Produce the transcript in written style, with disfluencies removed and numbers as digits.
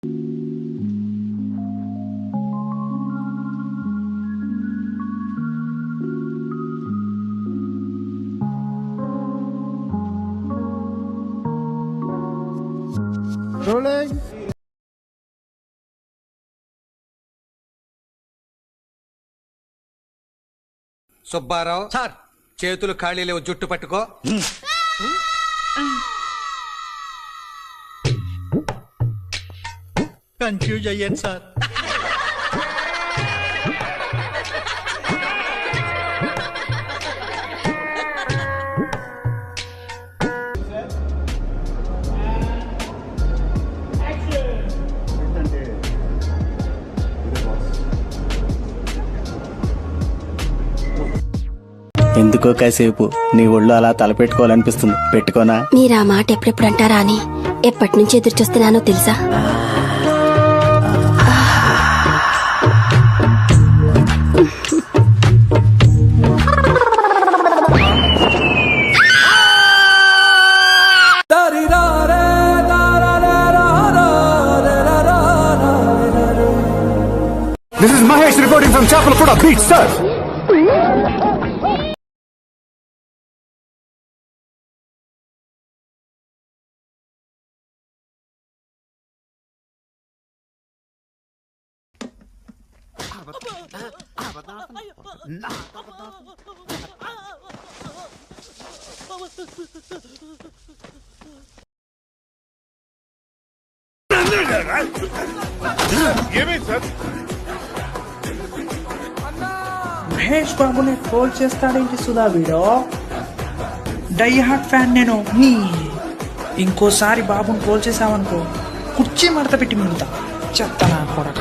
Rolling. Subbarao sir, చేతులు ఖాళీ లేవు, జుట్టు పట్టుకో. కన్ఫ్యూజ్ అయ్యాను సార్. ఎందుకో కాసేపు నీ ఒళ్ళు అలా తలపెట్టుకోవాలనిపిస్తుంది. పెట్టుకోనా? మీరు ఆ మాట ఎప్పుడెప్పుడు అంటారా అని ఎప్పటి నుంచి ఎదురు చూస్తున్నానో తెలుసా? This is Mahesh reporting from Chapalpura Beach, sir. Mahesh బాబుని ట్రోల్ చేస్తాడేంటి సుధా వీడో? డై హార్ట్ ఫ్యాన్ నేను. ఇంకోసారి బాబుని ట్రోల్ చేసావనుకో కుర్చీ మడత పెట్టి మిగులుతా. చెత్త నా కొడక.